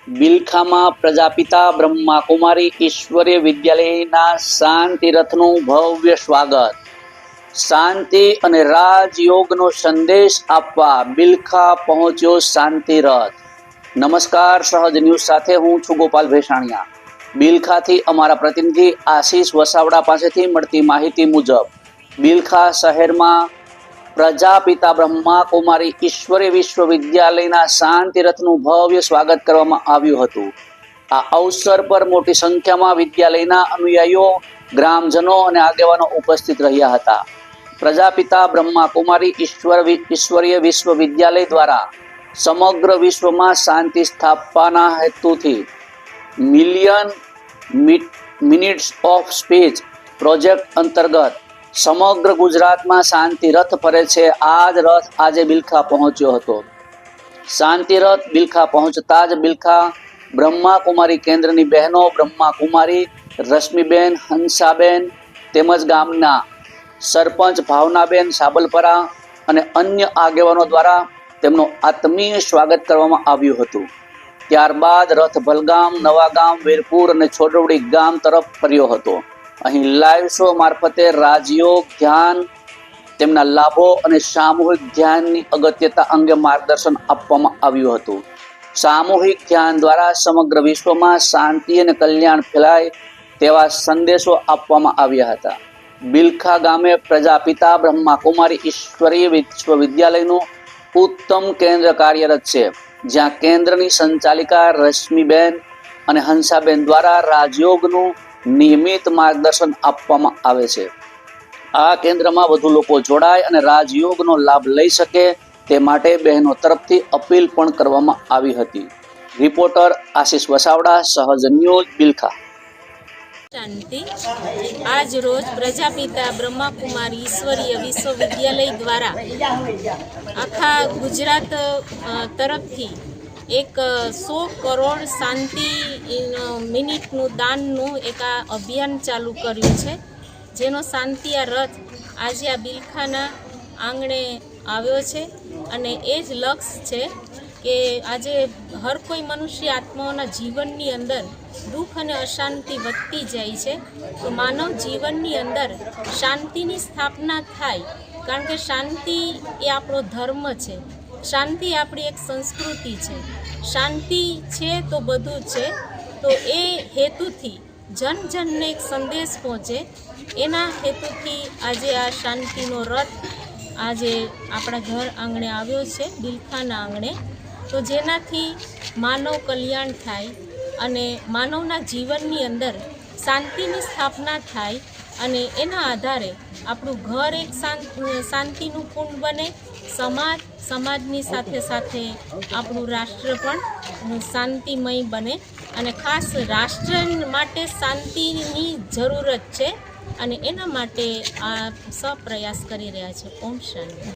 બિલખામાં પ્રજાપિતા બ્રહ્માકુમારી ઈશ્વરીય વિદ્યાલયના શાંતિરથનું ભવ્ય સ્વાગત। શાંતિ અને રાજયોગનો સંદેશ આપવા બિલખા પહોંચ્યો શાંતિરથ। નમસ્કાર, સહજ ન્યૂઝ સાથે હું છું ગોપાલ ભેસાણિયા। બિલખાથી અમારા પ્રતિનિધિ આશીષ વસાવડા પાસેથી મળતી માહિતી મુજબ બિલખા શહેરમાં પ્રજાપિતા બ્રહ્માકુમારી ઈશ્વરીય વિશ્વવિદ્યાલયના શાંતિરથનું ભવ્ય સ્વાગત કરવામાં આવ્યું હતું। આ અવસર પર મોટી સંખ્યામાં વિદ્યાલયના અનુયાયીઓ, ગ્રામજનો અને આગેવાનો ઉપસ્થિત રહ્યા હતા। પ્રજાપિતા બ્રહ્માકુમારી ઈશ્વરીય વિશ્વવિદ્યાલય દ્વારા સમગ્ર વિશ્વમાં શાંતિ સ્થાપવાના હેતુથી million minutes of speech project અંતર્ગત સમગ્ર ગુજરાતમાં શાંતિ રથ ફરે છે। આ જ રથ આજે બિલખા પહોંચ્યો હતો। શાંતિ રથ બિલખા પહોંચતા જ બિલખા બ્રહ્માકુમારી કેન્દ્રની બહેનો બ્રહ્માકુમારી રશ્મિબેન, હંસાબેન તેમજ ગામના સરપંચ ભાવનાબેન સાબલપરા અને અન્ય આગેવાનો દ્વારા તેમનું આત્મીય સ્વાગત કરવામાં આવ્યું હતું। ત્યારબાદ રથ ભલગામ, નવાગામ, વીરપુર અને છોડવડી ગામ તરફ ફર્યો હતો। અહીં લાઈવ શો મારફતે રાજયોગ, ધ્યાન, તેમના લાભો અને સામૂહિક ધ્યાનની અગત્યતા અંગે માર્ગદર્શન આપવામાં આવ્યું હતું। સામૂહિક ધ્યાન દ્વારા સમગ્ર વિશ્વમાં શાંતિ અને કલ્યાણ ફેલાય તેવા સંદેશો આપવામાં આવ્યા હતા। બિલખા ગામે પ્રજાપિતા બ્રહ્માકુમારી ઈશ્વરીય વિશ્વવિદ્યાલયનું ઉત્તમ કેન્દ્ર કાર્યરત છે, જ્યાં કેન્દ્રની સંચાલિકા રશ્મિબેન અને હંસાબેન દ્વારા રાજયોગનું નિયમિત માર્ગદર્શન આપવામાં આવે છે। આ કેન્દ્રમાં વધુ લોકો જોડાય અને રાજયોગનો લાભ લઈ શકે તે માટે બહેનો તરફથી અપીલ પણ કરવામાં આવી હતી। રિપોર્ટર આશીષ વસાવડા, સહજ ન્યૂઝ, બિલખા। શાંતિ આજ રોજ પ્રજાપિતા બ્રહ્માકુમારી ઈશ્વરીય વિશ્વવિદ્યાલય દ્વારા આખા ગુજરાત તરફથી એક 100 કરોડ શાંતિ મિનિટનું દાનનું એક આ અભિયાન ચાલુ કર્યું છે, જેનો શાંતિ આ રથ આજે આ બિલખાના આંગણે આવ્યો છે। અને એ જ લક્ષ્ય છે કે આજે હર કોઈ મનુષ્ય આત્માઓના જીવનની અંદર દુઃખ અને અશાંતિ વધતી જાય છે, તો માનવ જીવનની અંદર શાંતિની સ્થાપના થાય, કારણ કે શાંતિ એ આપણો ધર્મ છે, શાંતિ આપણી એક સંસ્કૃતિ છે, શાંતિ છે તો બધું છે। તો એ હેતુથી જન જનને એક સંદેશ પહોંચે એના હેતુથી આજે આ શાંતિનો રથ આજે આપણા ઘર આંગણે આવ્યો છે, બિલખાના આંગણે। તો જેનાથી માનવ કલ્યાણ થાય અને માનવના જીવનની અંદર શાંતિની સ્થાપના થાય અને એના આધારે આપણું ઘર એક શાંતિનું કુંડ બને, સમાજની સાથે સાથે આપણું રાષ્ટ્ર પણ શાંતિમય બને। અને ખાસ રાષ્ટ્ર માટે શાંતિની જરૂરત છે અને એના માટે આ સપ્રયાસ કરી રહ્યા છે। ઓમ શાંતિ।